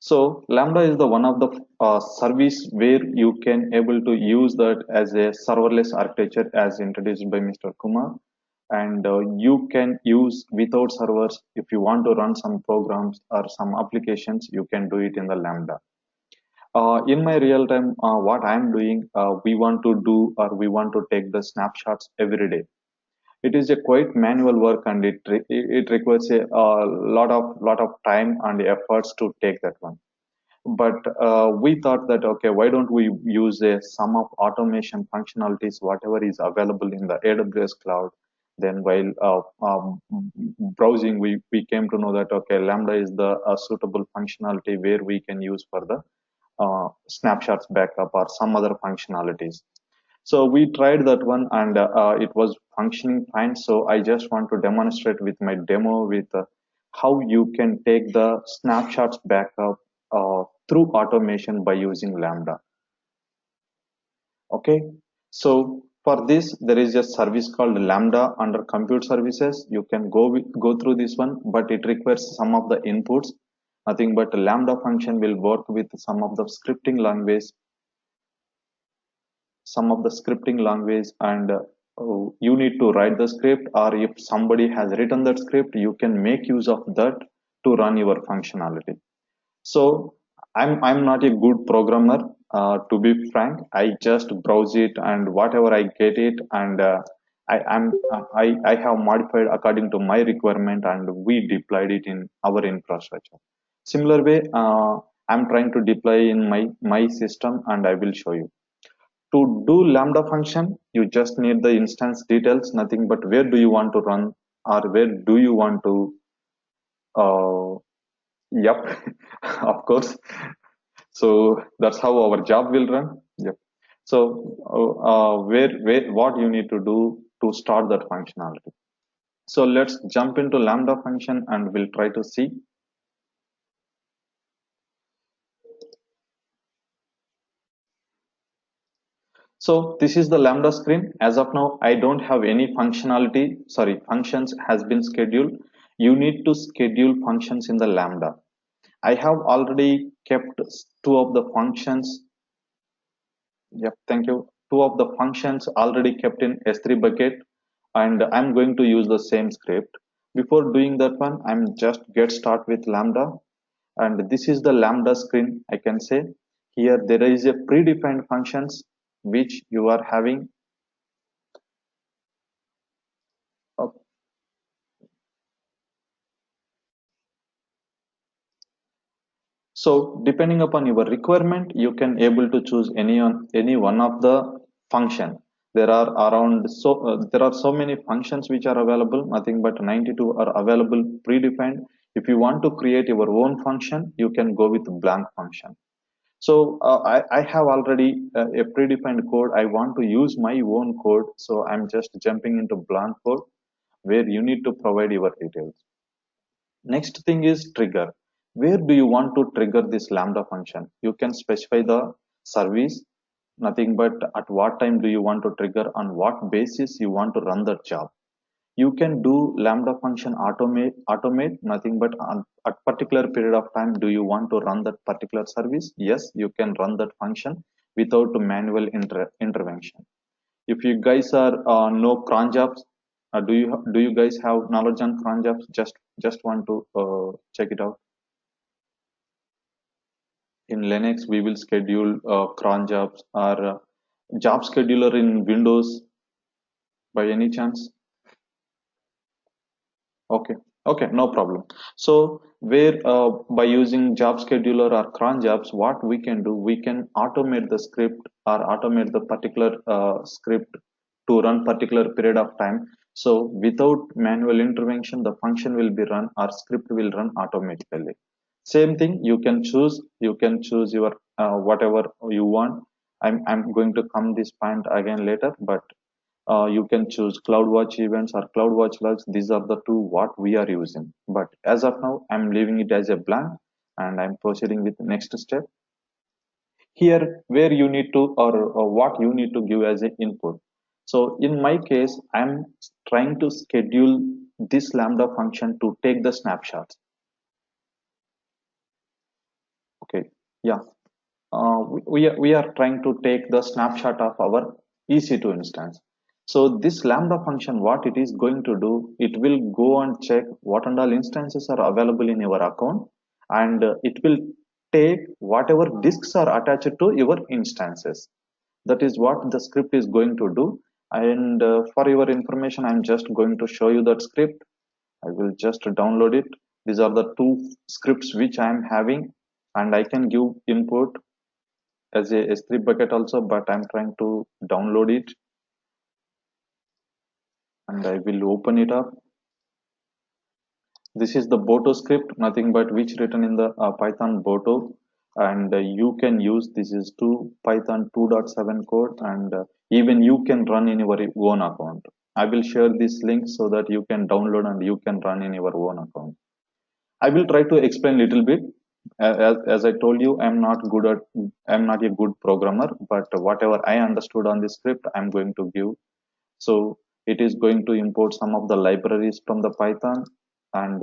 So Lambda is the one of the service where you can able to use that as a serverless architecture as introduced by Mr. Kumar, and you can use without servers. If you want to run some programs or some applications, you can do it in the Lambda. In my real time, what I'm doing, we want to do or we want to take the snapshots every day. It is a quite manual work, and it requires a lot of time and efforts to take that one. But we thought that okay, why don't we use a sum of automation functionalities, whatever is available in the AWS cloud. Then while browsing, we came to know that okay, Lambda is the suitable functionality where we can use for the snapshots backup or some other functionalities. So we tried that one, and it was functioning fine. So I just want to demonstrate with my demo with how you can take the snapshots backup through automation by using Lambda. Okay. So for this, there is a service called Lambda under compute services. You can go through this one, but it requires some of the inputs. Nothing but Lambda function will work with some of the scripting language, and you need to write the script, or if somebody has written that script, you can make use of that to run your functionality. So I'm not a good programmer, to be frank. I just browse it and whatever I get it, and I have modified according to my requirement, and we deployed it in our infrastructure. Similar way, I'm trying to deploy in my system, and I will show you. To do Lambda function, you just need the instance details, nothing but where do you want to run, or where do you want to, uh, yep, of course. So that's how our job will run. Yep. So what you need to do to start that functionality. So let's jump into Lambda function and we'll try to see. So this is the Lambda screen. As of now, I don't have any functions has been scheduled. You need to schedule functions in the Lambda. I have already kept two of the functions. Yep, thank you. Two of the functions already kept in S3 bucket, and I'm going to use the same script. Before doing that one, I'm just get start with Lambda, and this is the Lambda screen. I can say here there is a predefined functions which you are having. uh, So depending upon your requirement, you can able to choose any one of the function. There are so many functions which are available. Nothing but 92 are available predefined. If you want to create your own function, you can go with blank function. So I have already a predefined code. I want to use my own code, so I'm just jumping into blank code where you need to provide your details. Next thing is trigger. Where do you want to trigger this Lambda function? You can specify the service, nothing but at what time do you want to trigger, on what basis you want to run that job. You can do Lambda function automate, nothing but on at particular period of time do you want to run that particular service. Yes, you can run that function without manual intervention. If you guys are know cron jobs, do you guys have knowledge on cron jobs? Just want to check it out. In Linux, we will schedule cron jobs or job scheduler in Windows by any chance. Okay, okay, no problem. So where by using job scheduler or cron jobs, what we can do, we can automate the script or automate the particular script to run particular period of time. So without manual intervention, the function will be run or script will run automatically. Same thing, you can choose your whatever you want. I'm going to come this point again later, but you can choose CloudWatch events or CloudWatch logs. These are the two what we are using. But as of now, I'm leaving it as a blank and I'm proceeding with the next step. Here, where you need to or what you need to give as an input. So in my case, I'm trying to schedule this Lambda function to take the snapshots. Yeah. We are trying to take the snapshot of our EC2 instance. So this Lambda function, what it is going to do, it will go and check what and all instances are available in your account, and it will take whatever disks are attached to your instances. That is what the script is going to do. And for your information, I'm just going to show you that script. I will just download it. These are the two scripts which I am having, and I can give input as a S3 bucket also, but I'm trying to download it, and I will open it up. This is the Boto script, nothing but which written in the Python Boto, and you can use this is to Python 2.7 code, and even you can run in your own account. I will share this link so that you can download and you can run in your own account. I will try to explain little bit. As I told you, I'm not a good programmer, but whatever I understood on this script, I'm going to give. So it is going to import some of the libraries from the Python, and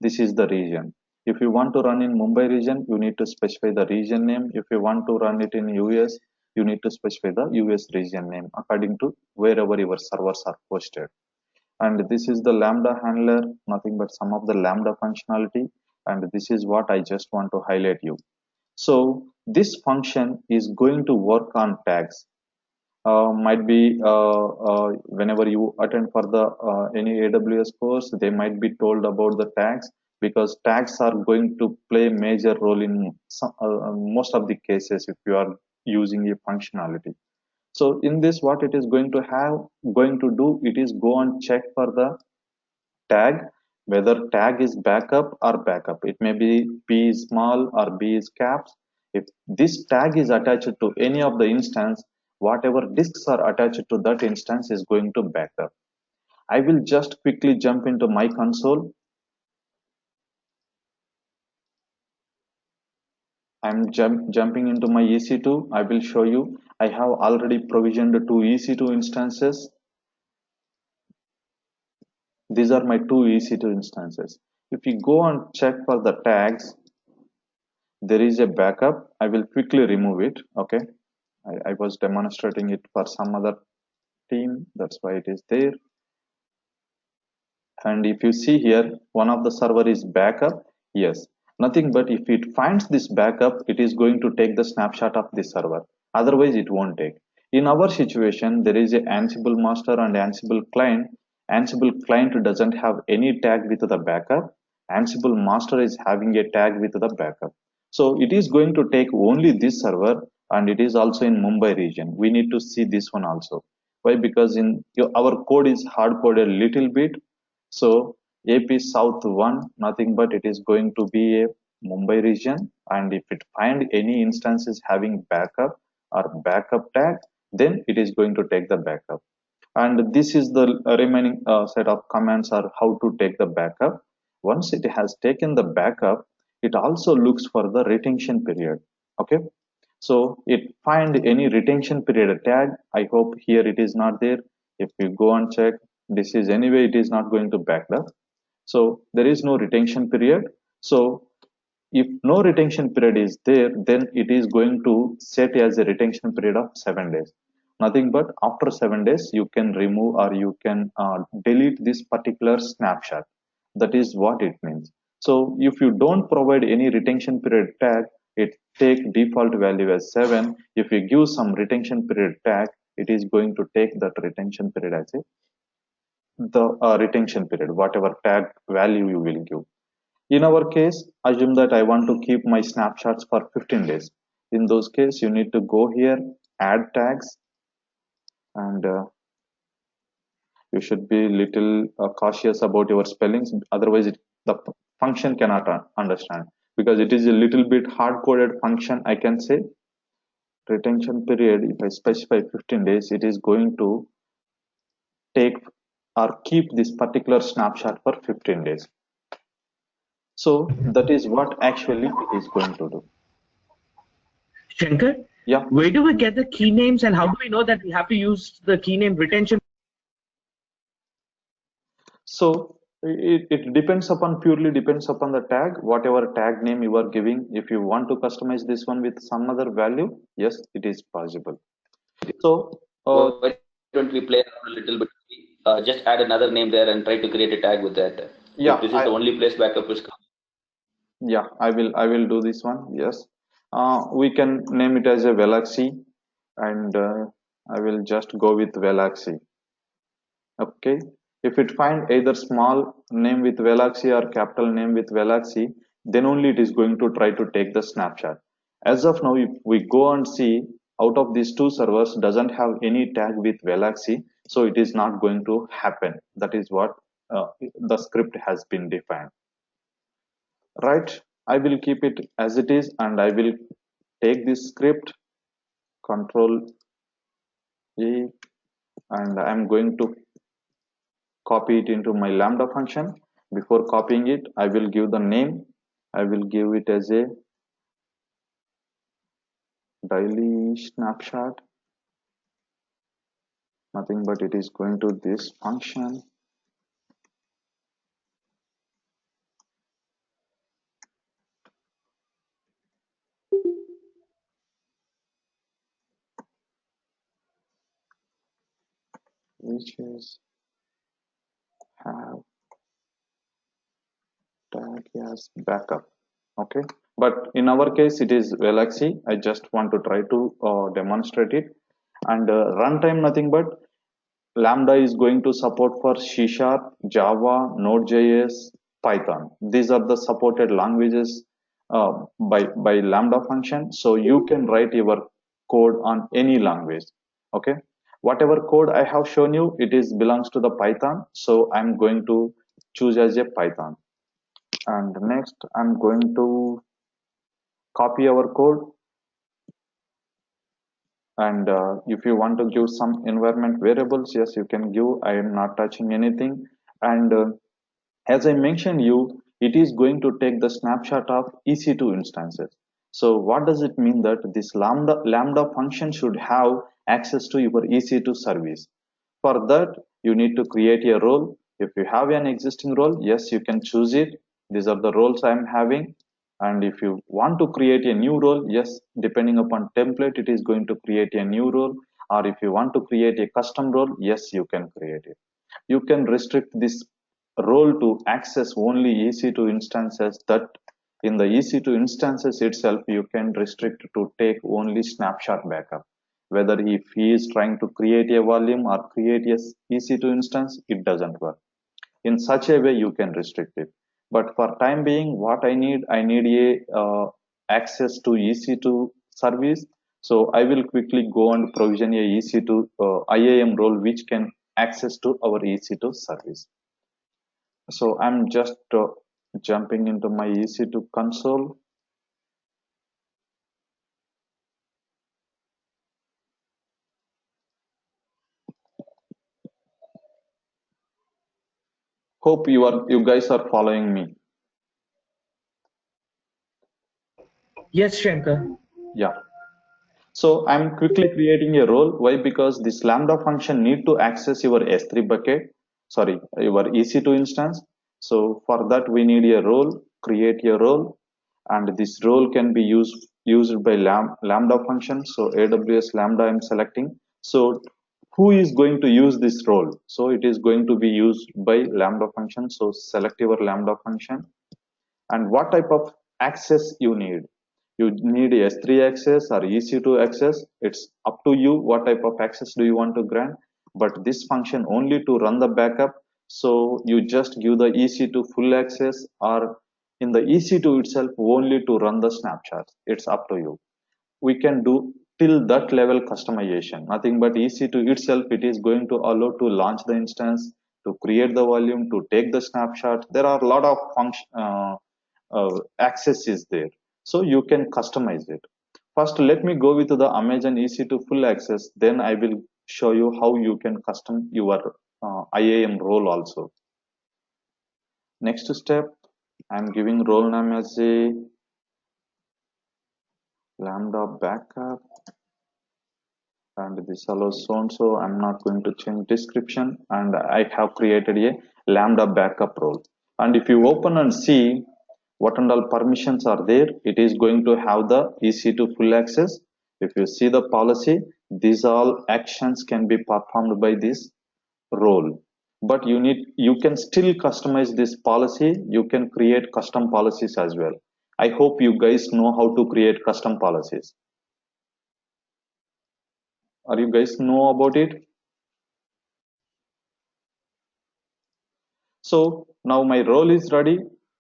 this is the region. If you want to run in Mumbai region, you need to specify the region name. If you want to run it in US, you need to specify the US region name according to wherever your servers are posted. And this is the Lambda handler, nothing but some of the Lambda functionality. And this is what I just want to highlight you. So this function is going to work on tags. Might be whenever you attend for the any AWS course, they might be told about the tags, because tags are going to play major role in most of the cases if you are using a functionality. So in this, what it is going to do, it is go and check for the tag, whether tag is backup or backup. It may be B is small or B is caps. If this tag is attached to any of the instance, whatever disks are attached to that instance is going to backup. I will just quickly jump into my console. I'm jumping into my EC2. I will show you. I have already provisioned two EC2 instances. These are my two EC2 instances. If you go and check for the tags, there is a backup. I will quickly remove it. Okay. I was demonstrating it for some other team. That's why it is there. And if you see here, one of the server is backup. Yes. Nothing but if it finds this backup, it is going to take the snapshot of this server. Otherwise, it won't take. In our situation, there is a Ansible master and Ansible client. Ansible client doesn't have any tag with the backup. Ansible master is having a tag with the backup. So it is going to take only this server, and it is also in Mumbai region. We need to see this one also. Why? Because in our code is hard coded a little bit. So AP South 1, nothing but it is going to be a Mumbai region, and if it find any instances having backup or backup tag, then it is going to take the backup. And this is the remaining set of commands are how to take the backup. Once it has taken the backup, it also looks for the retention period. Okay, so it find any retention period tag. I hope here it is not there. If you go and check, this is anyway it is not going to back up. So there is no retention period. So if no retention period is there, then it is going to set as a retention period of 7 days. Nothing but after 7 days, you can remove or you can delete this particular snapshot. That is what it means. So if you don't provide any retention period tag, it take default value as 7. If you give some retention period tag, it is going to take that retention period as a the retention period, whatever tag value you will give. In our case, assume that I want to keep my snapshots for 15 days. In those cases, you need to go here, add tags, and you should be little cautious about your spellings. Otherwise, the function cannot understand, because it is a little bit hard-coded function. I can say retention period. If I specify 15 days, it is going to take or keep this particular snapshot for 15 days. So that is what actually it is going to do. Shankar, Yeah. where do we get the key names, and how do we know that we have to use the key name retention? So It depends upon, purely depends upon the tag, whatever tag name you are giving. If you want to customize this one with some other value, yes, it is possible. So Why don't we play around a little bit? Just add another name there and try to create a tag with that. If yeah, this is the only place backup is coming. I will do this one. Yes, we can name it as a Valaxy, and I will just go with Valaxy. Okay. If it find either small name with Valaxy or capital name with Valaxy, then only it is going to try to take the snapshot. As of now, if we go and see, out of these two servers doesn't have any tag with Valaxy, so it is not going to happen. That is what the script has been defined. Right? I will keep it as it is, and I will take this script, Control A, and I'm going to copy it into my Lambda function. Before copying it, I will give the name. I will give it as a daily snapshot, nothing but it is going to this function, which is have tag as backup. Okay, but in our case it is Valaxy. I just want to try to demonstrate it. And runtime, nothing but Lambda is going to support for C Sharp, Java, Node.js, Python. These are the supported languages by Lambda function. So you can write your code on any language. Okay. Whatever code I have shown you, it is belongs to the Python. So I'm going to choose as a Python. And next, I'm going to copy our code. And if you want to give some environment variables, yes, you can give. I am not touching anything. And as I mentioned you, it is going to take the snapshot of EC2 instances. So what does it mean? That this lambda function should have access to your EC2 service. For that, you need to create a role. If you have an existing role, yes, you can choose it. These are the roles I'm having. And if you want to create a new role, yes, depending upon template, it is going to create a new role. Or if you want to create a custom role, yes, you can create it. You can restrict this role to access only EC2 instances. That in the EC2 instances itself, you can restrict to take only snapshot backup. Whether if he is trying to create a volume or create a EC2 instance, it doesn't work. In such a way, you can restrict it. But for time being, what I need a access to EC2 service. So I will quickly go and provision a EC2 IAM role which can access to our EC2 service. So I'm just jumping into my EC2 console. Hope you guys are following me. Yes, Shankar. Yeah. So I'm quickly creating a role. Why? Because this Lambda function need to access your S3 bucket, sorry, your EC2 instance. So for that, we need a role, create a role, and this role can be used by Lambda function. So AWS Lambda I'm selecting. So who is going to use this role? So it is going to be used by Lambda function. So select your Lambda function. And what type of access you need? You need S3 access or EC2 access. It's up to you what type of access do you want to grant. But this function only to run the backup. So you just give the EC2 full access, or in the EC2 itself only to run the snapshots. It's up to you. We can do till that level customization. Nothing but EC2 itself, it is going to allow to launch the instance, to create the volume, to take the snapshot. There are a lot of function access is there. So you can customize it. First, let me go with the Amazon EC2 full access. Then I will show you how you can custom your IAM role also. Next step, I'm giving role name as a Lambda backup. and this allows so and so. I'm not going to change description, and I have created a Lambda backup role. And if you open and see what and all permissions are there, it is going to have the EC2 full access. If you see the policy, these all actions can be performed by this role. But you can still customize this policy. You can create custom policies as well. I hope you guys know how to create custom policies. Are you guys know about it? So now my role is ready.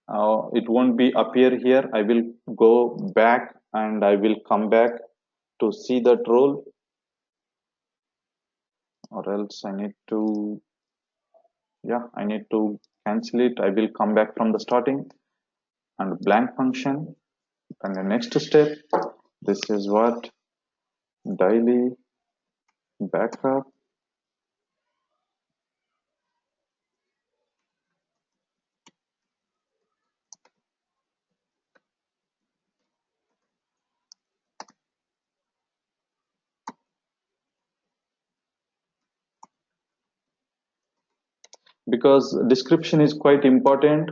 It won't be appear here. I will go back and I will come back to see that role, or else I need to, yeah, I need to cancel it. I will come back from the starting and blank function. And the next step, this is what daily backup. Because description is quite important.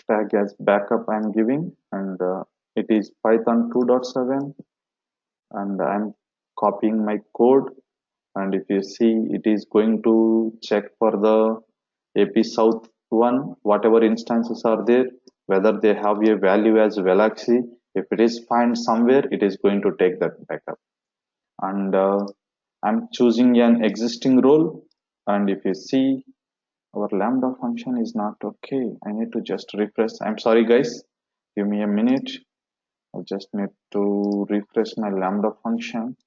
Tag as backup I'm giving, and it is Python 2.7, and I'm copying my code. And if you see, it is going to check for the AP South one, whatever instances are there, whether they have a value as Valaxy. If it is found somewhere, it is going to take that backup. And I'm choosing an existing role. And if you see, our Lambda function is not okay. I need to just refresh. I'm sorry, guys. Give me a minute. I just need to refresh my Lambda function.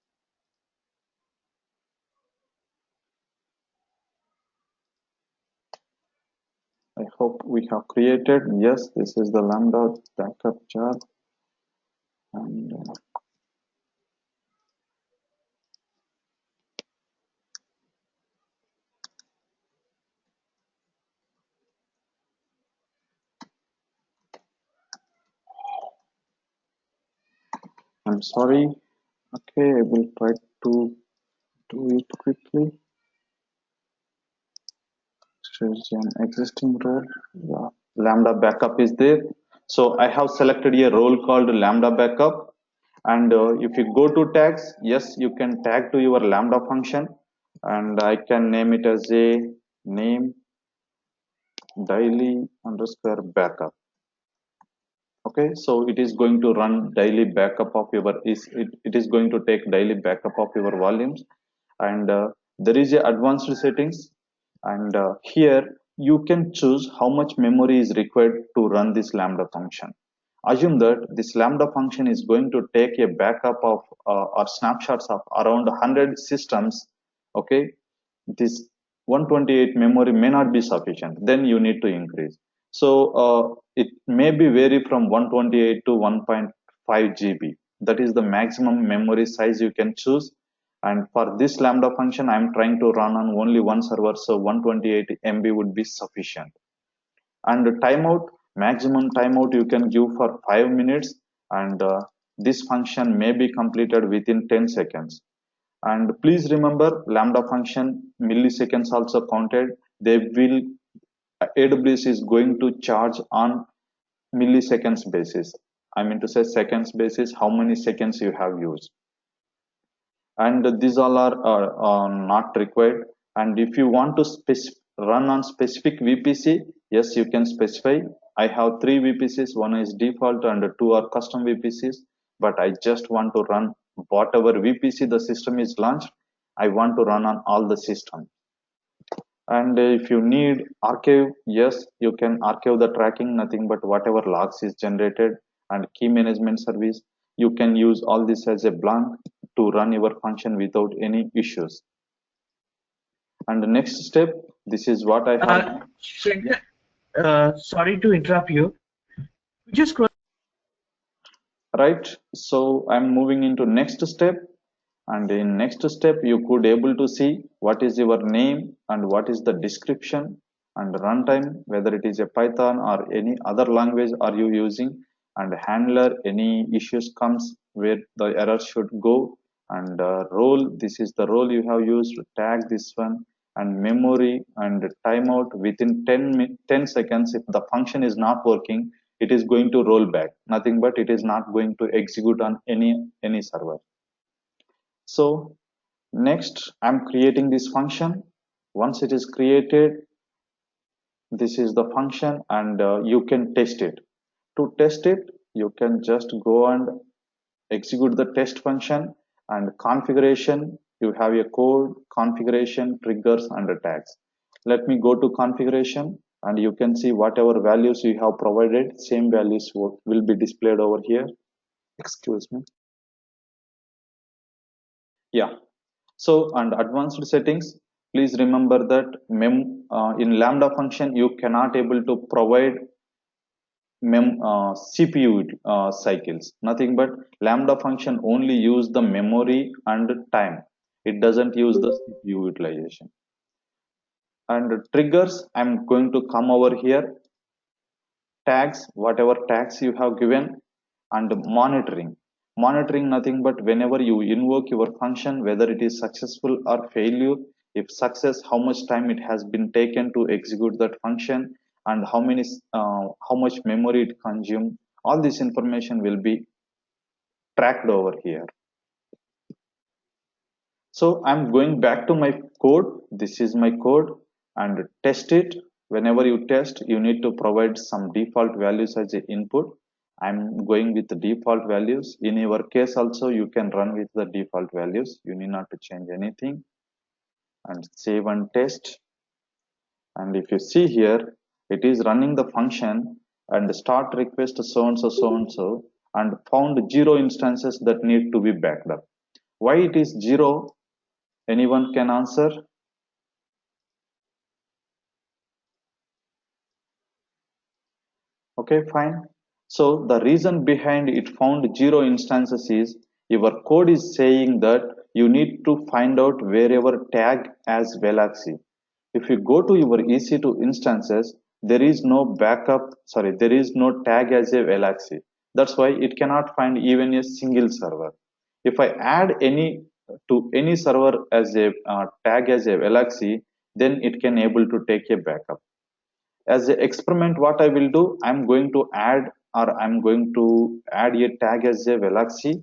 I hope we have created. Yes, this is the Lambda backup job. And I'm sorry. Okay, I will try to do it quickly. Choose an existing role. Yeah, Lambda backup is there. So I have selected a role called Lambda backup. And if you go to tags, yes, you can tag to your Lambda function. And I can name it as a name daily underscore backup. Okay, so it is going to run daily backup of your it is going to take daily backup of your volumes. And there is a advanced settings, and here you can choose how much memory is required to run this Lambda function. Assume that this Lambda function is going to take a backup of or snapshots of around 100 systems. Okay, this 128 memory may not be sufficient, then you need to increase. So it may be vary from 128 to 1.5 GB. That is the maximum memory size you can choose. And for this Lambda function, I'm trying to run on only one server, so 128 MB would be sufficient. And the timeout, maximum timeout you can give for 5 minutes, and this function may be completed within 10 seconds. And please remember, Lambda function milliseconds also counted. They will AWS is going to charge on milliseconds basis. I mean to say seconds basis, how many seconds you have used. And these all are not required. And if you want to run on specific VPC, yes, you can specify. I have 3 VPCs, one is default and 2 are custom VPCs, but I just want to run whatever VPC the system is launched. I want to run on all the systems. And if you need archive, yes, you can archive the tracking, nothing but whatever logs is generated. And key management service, you can use all this as a blank to run your function without any issues. And the next step, this is what I have. Shankar, sorry to interrupt you. Just Right. So I'm moving into next step. And in next step, you could able to see what is your name and what is the description and runtime, whether it is a Python or any other language are you using, and handler, any issues comes where the error should go, and role, this is the role you have used, tag this one, and memory and timeout. Within 10 seconds, if the function is not working, it is going to roll back, nothing but it is not going to execute on any server. So next, I'm creating this function. Once it is created, this is the function, and you can test it. To test it, you can just go and execute the test function, and configuration, you have a code, configuration, triggers, and tags. Let me go to configuration, and you can see whatever values you have provided, same values will be displayed over here. Excuse me. Yeah. So, and advanced settings, please remember that in Lambda function, you cannot able to provide CPU cycles. Nothing but Lambda function only use the memory and time. It doesn't use the CPU utilization. And triggers, I'm going to come over here. Tags, whatever tags you have given, and monitoring. Monitoring nothing but whenever you invoke your function, whether it is successful or failure. If success, how much time it has been taken to execute that function, and how much memory it consumed. All this information will be tracked over here. So I'm going back to my code. This is my code, and test it. Whenever you test, you need to provide some default values as an input. I'm going with the default values. In your case also, you can run with the default values. You need not to change anything, and save and test. And if you see here, it is running the function and start request so and so, so and so, and found 0 instances that need to be backed up. Why it is 0? Anyone can answer? Okay, fine. So the reason behind it found 0 instances is your code is saying that you need to find out wherever tag as Valaxy. If you go to your EC2 instances, there is no there is no tag as a Valaxy. That's why it cannot find even a single server. If I add any server as a tag as a Valaxy, then it can able to take a backup. As an experiment, what I will do, I'm going to add a tag as a Valaxy.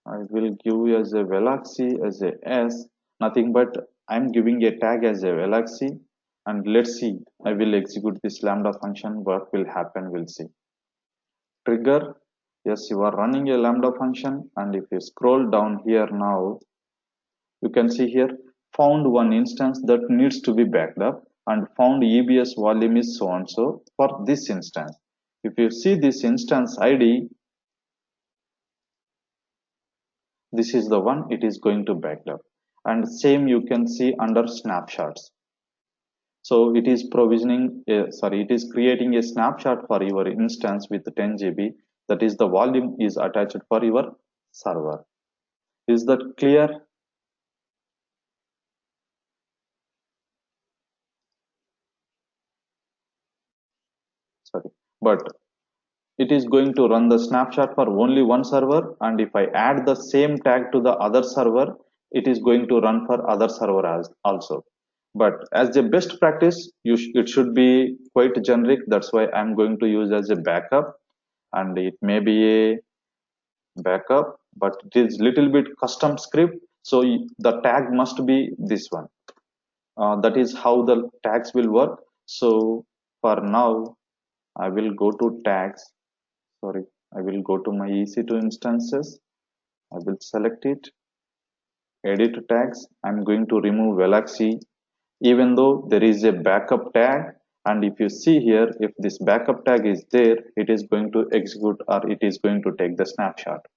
I will give as a Valaxy as a S, nothing but I'm giving a tag as a Valaxy, and let's see, I will execute this Lambda function, what will happen, we'll see. Trigger, yes, you are running a Lambda function, and if you scroll down here now, you can see here, found one instance that needs to be backed up, and found EBS volume is so and so for this instance. If you see this instance ID, this is the one it is going to back up. And same you can see under snapshots. So it is it is creating a snapshot for your instance with 10 GB. That is the volume is attached for your server. Is that clear? Sorry, but it is going to run the snapshot for only one server, and if I add the same tag to the other server, it is going to run for other server as also. But as a best practice, it should be quite generic. That's why I'm going to use as a backup, and it may be a backup, but it is little bit custom script, so the tag must be this one. That is how the tags will work. So for now, I will go to tags. Sorry, I will go to my EC2 instances. I will select it, edit tags. I'm going to remove Valaxy, even though there is a backup tag. And if you see here, if this backup tag is there, it is going to execute, or it is going to take the snapshot.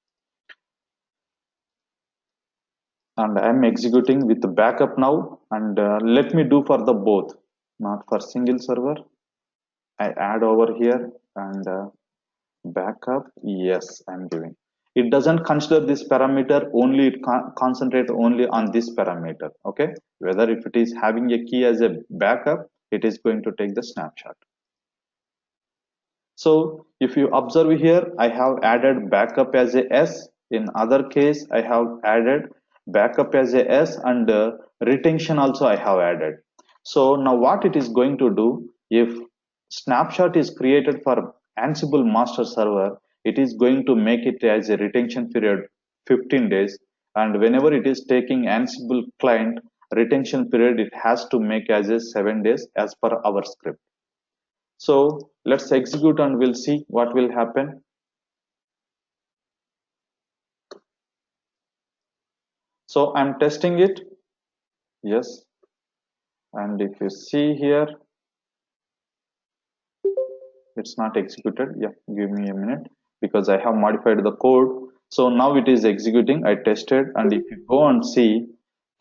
And I'm executing with the backup now. And let me do for the both, not for single server. I add over here and backup. Yes, I'm giving. It doesn't consider this parameter, only it concentrate only on this parameter. Okay, whether if it is having a key as a backup, it is going to take the snapshot. So if you observe here, I have added backup as a S. In other case, I have added backup as a S, and retention also I have added. So now what it is going to do, if snapshot is created for Ansible master server, it is going to make it as a retention period 15 days. And whenever it is taking Ansible client retention period, it has to make as a 7 days as per our script. So let's execute and we'll see what will happen. So I'm testing it. Yes. And if you see here, it's not executed. Yeah, give me a minute because I have modified the code. So now it is executing. I tested, and if you go and see,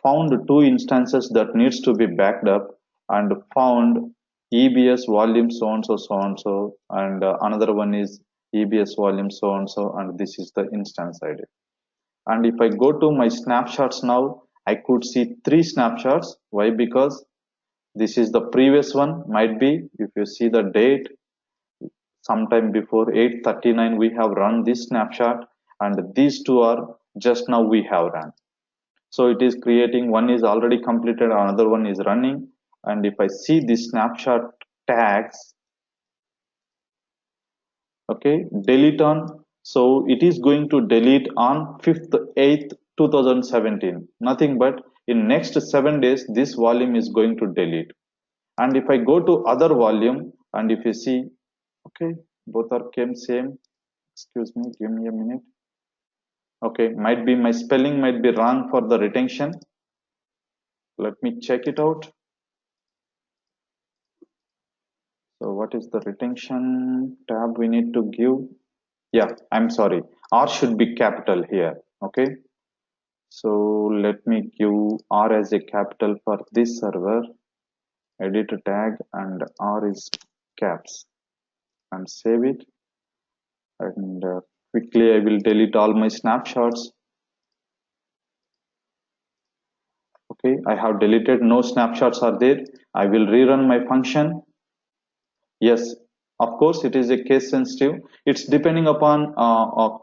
found two instances that needs to be backed up, and found EBS volume so and so, so and so, and another one is EBS volume so and so, and this is the instance ID. And if I go to my snapshots now, I could see three snapshots. Why? Because this is the previous one, might be, if you see the date, sometime before 8:39 we have run this snapshot, and these two are just now we have run. So it is creating, one is already completed, another one is running. And if I see the snapshot tags, okay, delete on, so it is going to delete on 5th 8th 2017, nothing but in next 7 days this volume is going to delete. And if I go to other volume, and if you see, okay, both are came same, excuse me, give me a minute. Okay, might be my spelling might be wrong for the retention, let me check it out. So what is the retention tab we need to give? Yeah, I'm sorry, R should be capital here. Okay, so let me give R as a capital for this server, edit tag, and R is caps, and save it. And quickly I will delete all my snapshots. Okay, I have deleted, no snapshots are there. I will rerun my function. Yes, of course it is a case sensitive. It's depending upon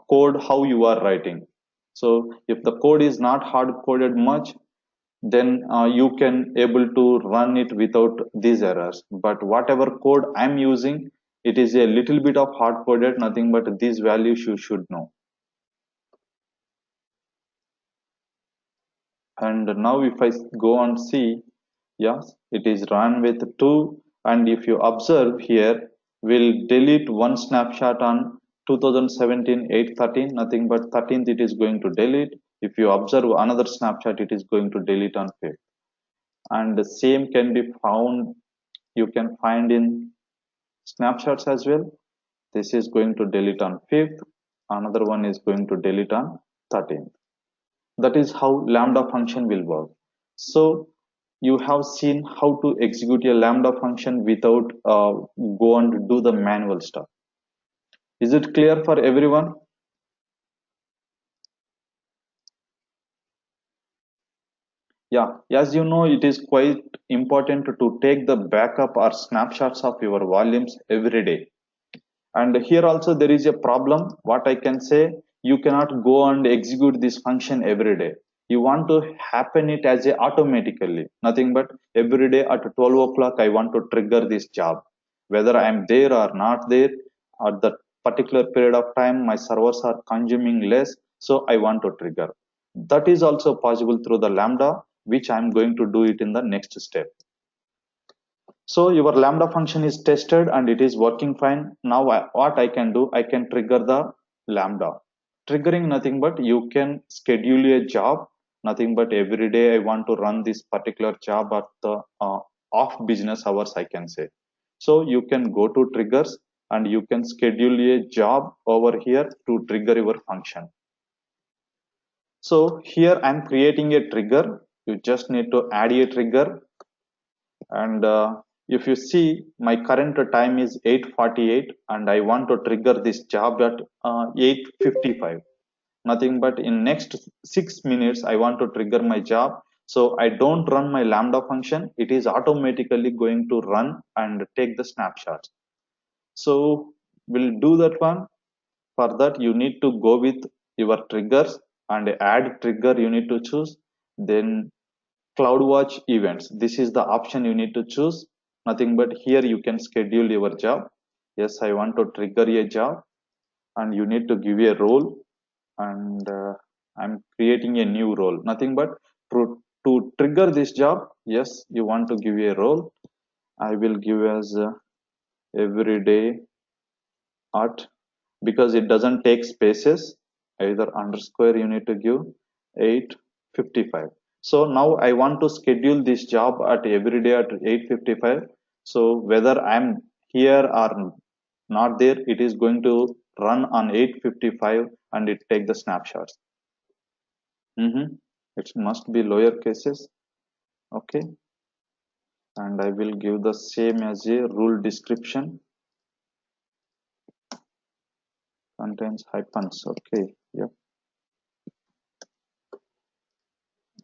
code how you are writing. So if the code is not hard coded much, then you can able to run it without these errors. But whatever code I'm using, it is a little bit of hard coded, nothing but these values you should know. And now if I go and see, yes, it is run with 2. And if you observe here, we'll delete one snapshot on 2017 8:13, nothing but 13th it is going to delete. If you observe another snapshot, it is going to delete on 5th. And the same can be found, you can find in snapshots as well. This is going to delete on 5th, another one is going to delete on 13th. That is how Lambda function will work. So you have seen how to execute a Lambda function without go and do the manual stuff. Is it clear for everyone? Yeah, as you know, it is quite important to take the backup or snapshots of your volumes every day. And here also there is a problem. What I can say, you cannot go and execute this function every day. You want to happen it as a automatically, nothing but every day at 12 o'clock I want to trigger this job, whether I am there or not there. At that particular period of time my servers are consuming less, so I want to trigger. That is also possible through the Lambda, which I am going to do it in the next step. So your Lambda function is tested and it is working fine. Now what I can do, I can trigger the Lambda. Triggering nothing but you can schedule a job, nothing but every day I want to run this particular job at the off business hours, I can say. So you can go to triggers and you can schedule a job over here to trigger your function. So here I'm creating a trigger. You just need to add a trigger. And if you see my current time is 8:48 and I want to trigger this job at 8:55, nothing but in next 6 minutes I want to trigger my job. So I don't run my Lambda function, it is automatically going to run and take the snapshots. So we'll do that one. For that, you need to go with your triggers and add trigger you need to choose. Then CloudWatch events. This is the option you need to choose. Nothing but here you can schedule your job. Yes, I want to trigger a job, and you need to give a role, and I'm creating a new role. Nothing but to trigger this job. Yes, you want to give a role. I will give as everyday art, because it doesn't take spaces, either underscore you need to give 8:55. So now I want to schedule this job at every day at 8:55. So whether I'm here or not there, it is going to run on 8:55 and it take the snapshots. It must be lower cases. Okay, and I will give the same as a rule description, contains hyphens. Okay, yep,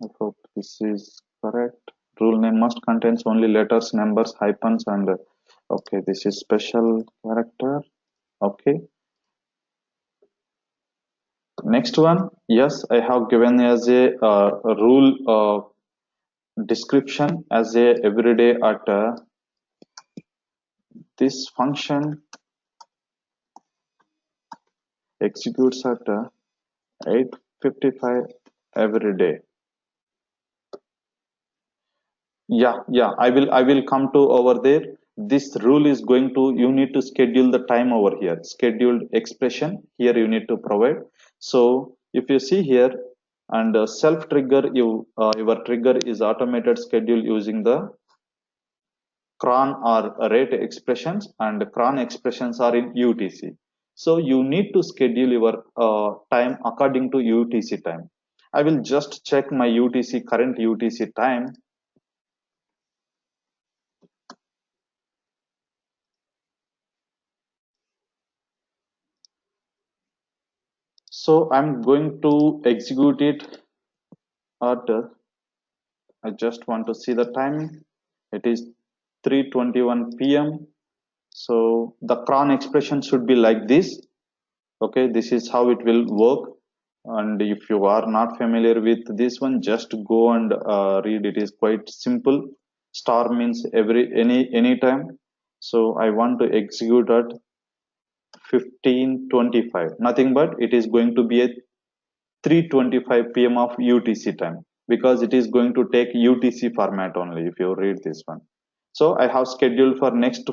I hope this is correct. Rule name must contains only letters, numbers, hyphens, and okay, this is special character. Okay, next one. Yes, I have given as a rule description as a everyday at this function executes at 8:55 every day. Yeah, I will come to over there. This rule is going to, you need to schedule the time over here, scheduled expression here you need to provide. So if you see here, and self trigger, your trigger is automated schedule using the cron or rate expressions, and cron expressions are in UTC. So you need to schedule your time according to UTC time. I will just check my UTC, current UTC time. So I'm going to execute it at, I just want to see the timing. It is 3:21 p.m. So the cron expression should be like this. Okay, this is how it will work. And if you are not familiar with this one, just go and read. It is quite simple. Star means any time. So I want to execute at 15:25. Nothing but it is going to be a 3:25 p.m. of UTC time, because it is going to take UTC format only if you read this one. So I have scheduled for next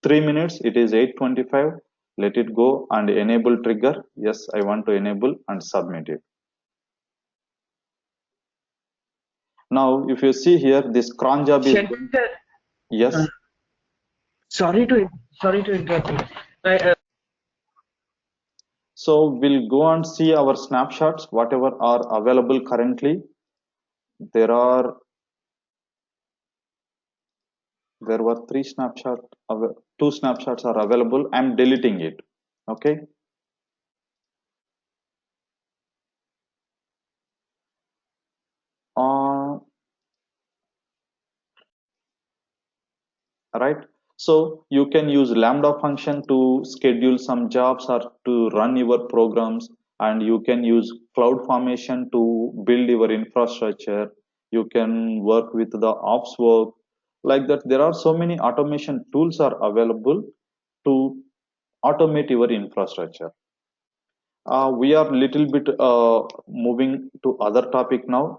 3 minutes. It is 8:25. Let it go and enable trigger. Yes, I want to enable and submit it. Now, if you see here, this cron job is going, yes. Sorry to interrupt you. So we'll go and see our snapshots, whatever are available currently. There were three snapshots, two snapshots are available. I'm deleting it. Okay. Right. So you can use Lambda function to schedule some jobs or to run your programs, and you can use CloudFormation to build your infrastructure. You can work with the ops work like that. There are so many automation tools are available to automate your infrastructure. We are little bit moving to other topic now.